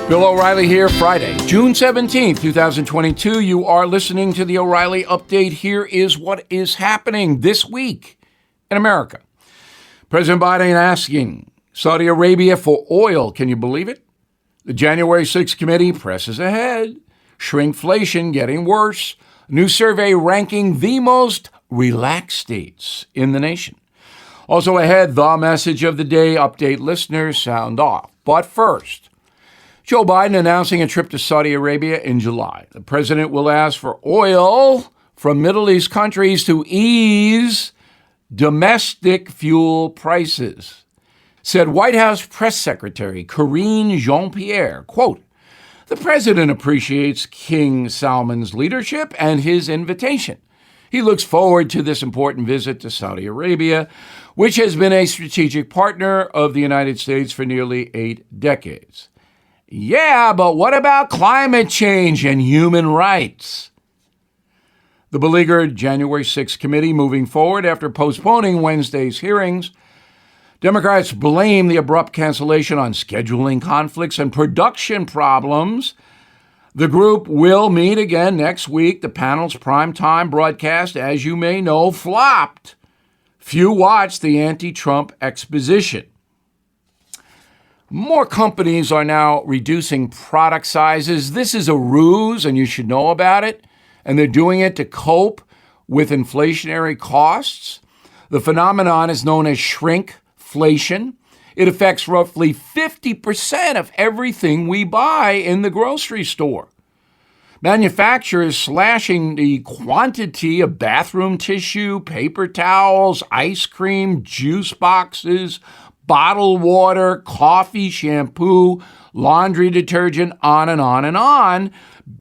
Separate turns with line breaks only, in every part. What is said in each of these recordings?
Bill O'Reilly here, Friday, June 17th, 2022. You are listening to the O'Reilly Update. Here is what is happening this week in America. President Biden asking Saudi Arabia for oil. Can you believe it? The January 6th committee presses ahead. Shrinkflation getting worse. New survey ranking the most relaxed states in the nation. Also ahead, the message of the day. Update listeners, sound off. But first, Joe Biden announcing a trip to Saudi Arabia in July. The president will ask for oil from Middle East countries to ease domestic fuel prices, said White House Press Secretary Karine Jean-Pierre. Quote, the president appreciates King Salman's leadership and his invitation. He looks forward to this important visit to Saudi Arabia, which has been a strategic partner of the United States for nearly 8 decades. Yeah, but what about climate change and human rights? The beleaguered January 6th committee moving forward after postponing Wednesday's hearings. Democrats blame the abrupt cancellation on scheduling conflicts and production problems. The group will meet again next week. The panel's primetime broadcast, as you may know, flopped. Few watched the anti-Trump exposition. More companies are now reducing product sizes. This is a ruse, and you should know about it. And they're doing it to cope with inflationary costs. The phenomenon is known as Shrink-flation. It affects roughly 50% of everything we buy in the grocery store. Manufacturers slashing the quantity of bathroom tissue, paper towels, ice cream, juice boxes, bottled water, coffee, shampoo, laundry detergent, on and on and on.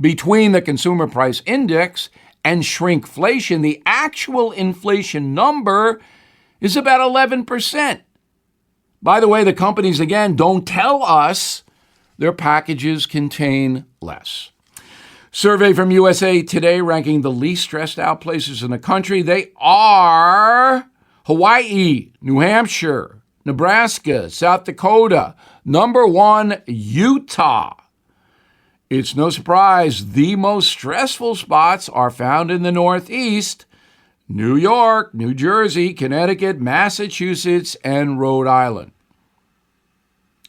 Between the Consumer Price Index and shrinkflation, the actual inflation number is about 11%. By the way, the companies, again, don't tell us their packages contain less. Survey from USA Today ranking the least stressed out places in the country. They are Hawaii, New Hampshire, Nebraska, South Dakota. Number 1, Utah. It's no surprise the most stressful spots are found in the Northeast: New York, New Jersey, Connecticut, Massachusetts, and Rhode Island.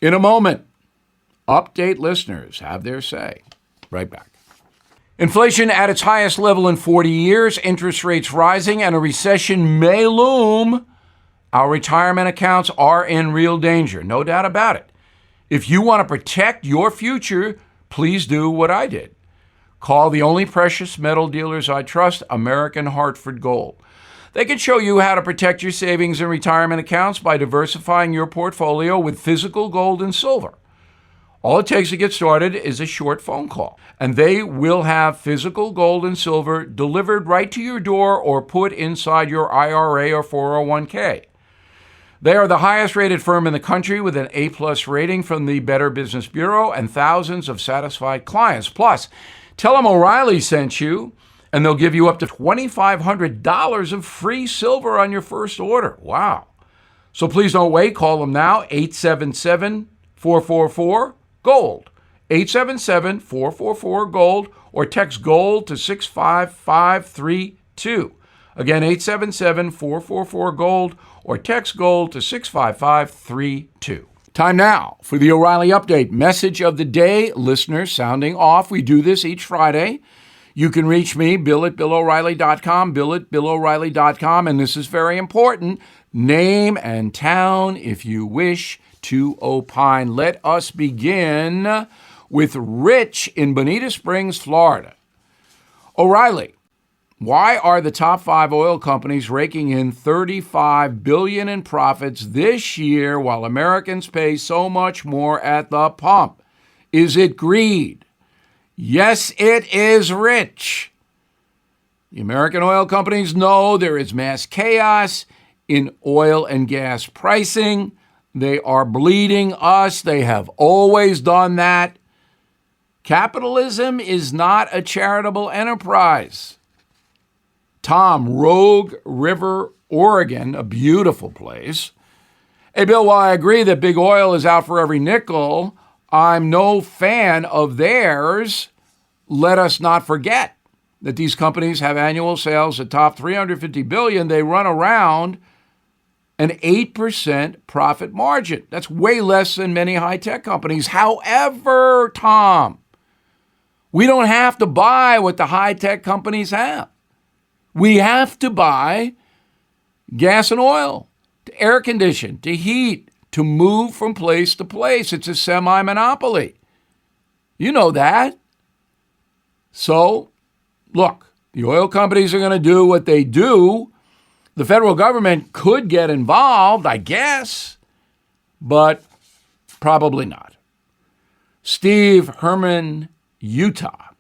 In a moment, update listeners have their say. Right back. Inflation at its highest level in 40 years, interest rates rising, and a recession may loom. Our retirement accounts are in real danger, no doubt about it. If you want to protect your future, please do what I did. Call the only precious metal dealers I trust, American Hartford Gold. They can show you how to protect your savings and retirement accounts by diversifying your portfolio with physical gold and silver. All it takes to get started is a short phone call, and they will have physical gold and silver delivered right to your door or put inside your IRA or 401k. They are the highest-rated firm in the country with an A-plus rating from the Better Business Bureau and thousands of satisfied clients. Plus, tell them O'Reilly sent you, and they'll give you up to $2,500 of free silver on your first order. Wow. So please don't wait. Call them now, 877-444-GOLD, 877-444-GOLD, or text GOLD to 65532. Again, 877-444-GOLD, or text GOLD to 65532. Time now for the O'Reilly Update. Message of the day, listeners sounding off. We do this each Friday. You can reach me, Bill at BillO'Reilly.com, Bill at BillO'Reilly.com, and this is very important, name and town if you wish to opine. Let us begin with Rich in Bonita Springs, Florida. O'Reilly, why are the top 5 oil companies raking in $35 billion in profits this year while Americans pay so much more at the pump? Is it greed? Yes, it is, Rich. The American oil companies know there is mass chaos in oil and gas pricing. They are bleeding us. They have always done that. Capitalism is not a charitable enterprise. Tom, Rogue River, Oregon, a beautiful place. Hey, Bill, while I agree that big oil is out for every nickel, I'm no fan of theirs, let us not forget that these companies have annual sales that top $350 billion. They run around an 8% profit margin. That's way less than many high-tech companies. However, Tom, we don't have to buy what the high-tech companies have. We have to buy gas and oil, to air condition, to heat, to move from place to place. It's a semi-monopoly. You know that. So, look, the oil companies are going to do what they do. The federal government could get involved, I guess, but probably not. Steve Herman, Utah.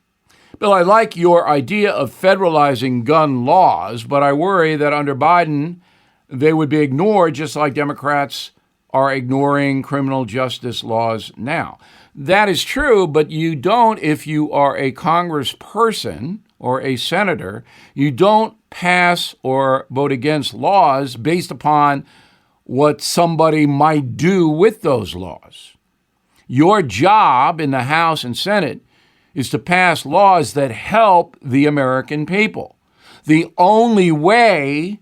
Bill, I like your idea of federalizing gun laws, but I worry that under Biden, they would be ignored just like Democrats are ignoring criminal justice laws now. That is true, but you don't, if you are a congressperson or a senator, you don't pass or vote against laws based upon what somebody might do with those laws. Your job in the House and Senate is to pass laws that help the American people. The only way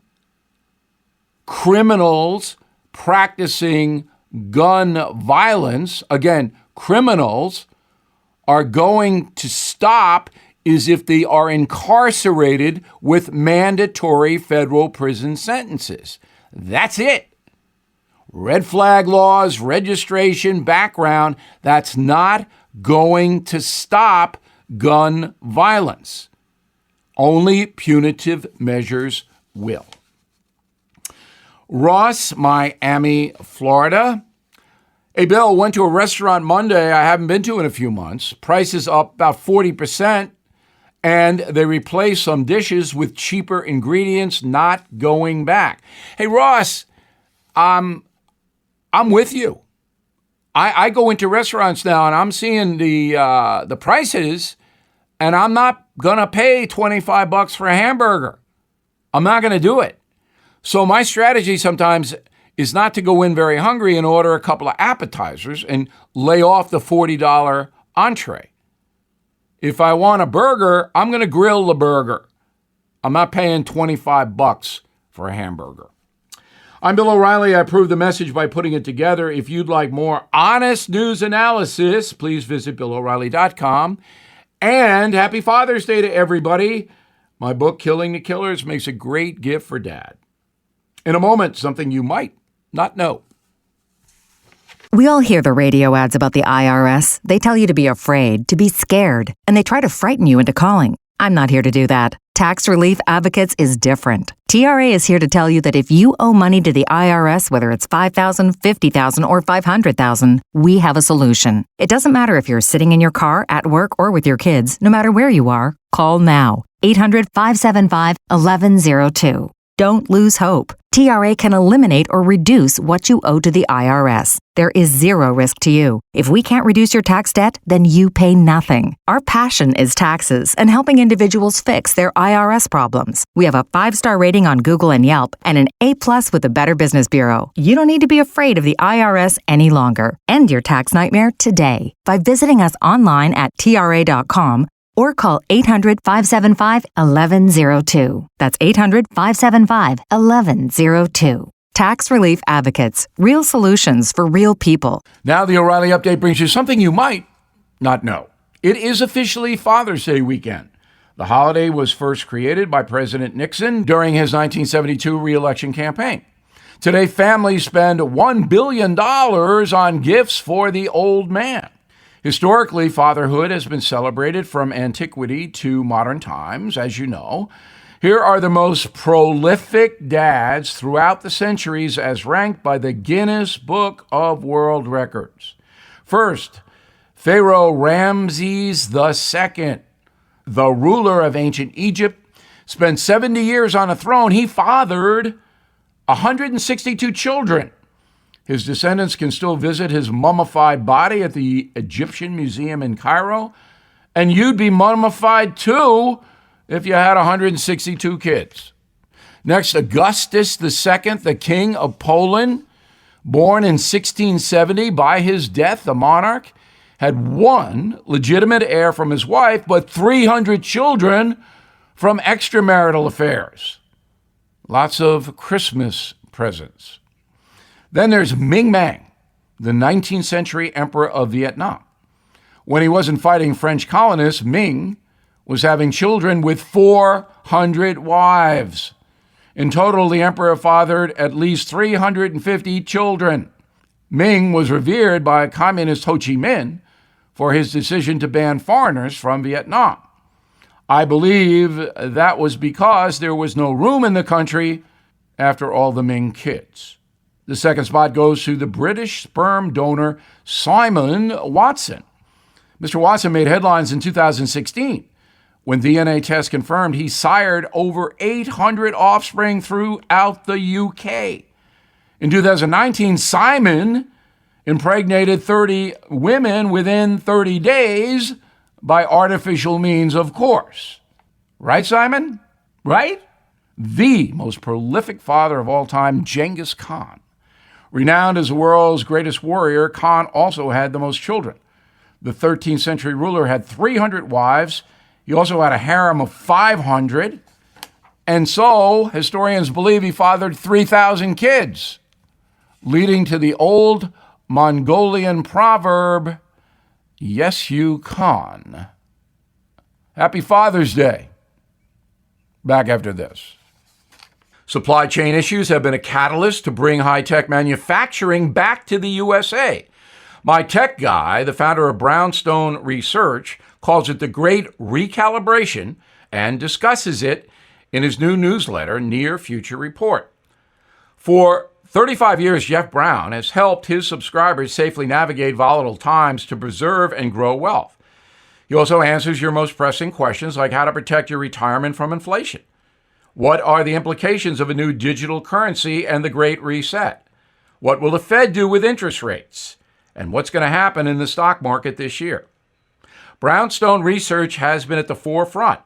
criminals practicing gun violence, again, criminals, are going to stop is if they are incarcerated with mandatory federal prison sentences. That's it. Red flag laws, registration, background, that's not going to stop gun violence. Only punitive measures will. Ross, Miami, Florida. Hey, Bill, went to a restaurant Monday I haven't been to in a few months. Prices up about 40%, and they replaced some dishes with cheaper ingredients, not going back. Hey, Ross, I'm with you. I go into restaurants now, and I'm seeing the prices, and I'm not going to pay $25 for a hamburger. I'm not going to do it. So my strategy sometimes is not to go in very hungry and order a couple of appetizers and lay off the $40 entree. If I want a burger, I'm going to grill the burger. I'm not paying $25 for a hamburger. I'm Bill O'Reilly. I approve the message by putting it together. If you'd like more honest news analysis, please visit BillO'Reilly.com. And happy Father's Day to everybody. My book, Killing the Killers, makes a great gift for Dad. In a moment, something you might not know.
We all hear the radio ads about the IRS. They tell you to be afraid, to be scared, and they try to frighten you into calling. I'm not here to do that. Tax Relief Advocates is different. TRA is here to tell you that if you owe money to the IRS, whether it's $5,000, $50,000, or $500,000, we have a solution. It doesn't matter if you're sitting in your car, at work, or with your kids. No matter where you are, call now. 800-575-1102. Don't lose hope. TRA can eliminate or reduce what you owe to the IRS. There is zero risk to you. If we can't reduce your tax debt, then you pay nothing. Our passion is taxes and helping individuals fix their IRS problems. We have a 5-star rating on Google and Yelp and an A+ with the Better Business Bureau. You don't need to be afraid of the IRS any longer. End your tax nightmare today by visiting us online at TRA.com or call 800-575-1102. That's 800-575-1102. Tax Relief Advocates. Real solutions for real people.
Now the O'Reilly Update brings you something you might not know. It is officially Father's Day weekend. The holiday was first created by President Nixon during his 1972 re-election campaign. Today, families spend $1 billion on gifts for the old man. Historically, fatherhood has been celebrated from antiquity to modern times, as you know. Here are the most prolific dads throughout the centuries as ranked by the Guinness Book of World Records. First, Pharaoh Ramses II, the ruler of ancient Egypt, spent 70 years on a throne. He fathered 162 children. His descendants can still visit his mummified body at the Egyptian Museum in Cairo. And you'd be mummified too if you had 162 kids. Next, Augustus II, the King of Poland, born in 1670. By his death, the monarch had one legitimate heir from his wife, but 300 children from extramarital affairs. Lots of Christmas presents. Then there's Ming Mang, the 19th century emperor of Vietnam. When he wasn't fighting French colonists, Ming was having children with 400 wives. In total, the emperor fathered at least 350 children. Ming was revered by communist Ho Chi Minh for his decision to ban foreigners from Vietnam. I believe that was because there was no room in the country after all the Ming kids. The second spot goes to the British sperm donor Simon Watson. Mr. Watson made headlines in 2016 when DNA tests confirmed he sired over 800 offspring throughout the UK. In 2019, Simon impregnated 30 women within 30 days by artificial means, of course. Right, Simon? Right? The most prolific father of all time, Genghis Khan. Renowned as the world's greatest warrior, Khan also had the most children. The 13th century ruler had 300 wives. He also had a harem of 500. And so, historians believe he fathered 3,000 kids, leading to the old Mongolian proverb, yes, you can. Happy Father's Day. Back after this. Supply chain issues have been a catalyst to bring high-tech manufacturing back to the USA. My tech guy, the founder of Brownstone Research, calls it the Great Recalibration and discusses it in his new newsletter, Near Future Report. For 35 years, Jeff Brown has helped his subscribers safely navigate volatile times to preserve and grow wealth. He also answers your most pressing questions like how to protect your retirement from inflation. What are the implications of a new digital currency and the Great Reset? What will the Fed do with interest rates? And what's going to happen in the stock market this year? Brownstone Research has been at the forefront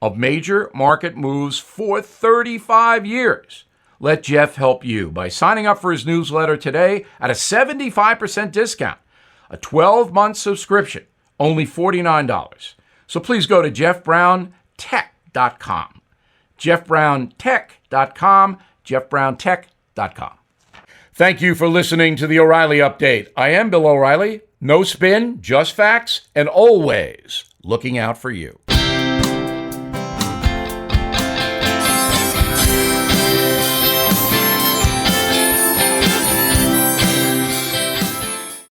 of major market moves for 35 years. Let Jeff help you by signing up for his newsletter today at a 75% discount, a 12-month subscription, only $49. So please go to jeffbrowntech.com. jeffbrowntech.com, jeffbrowntech.com. Thank you for listening to the O'Reilly Update. I am Bill O'Reilly. No spin, just facts, and always looking out for you.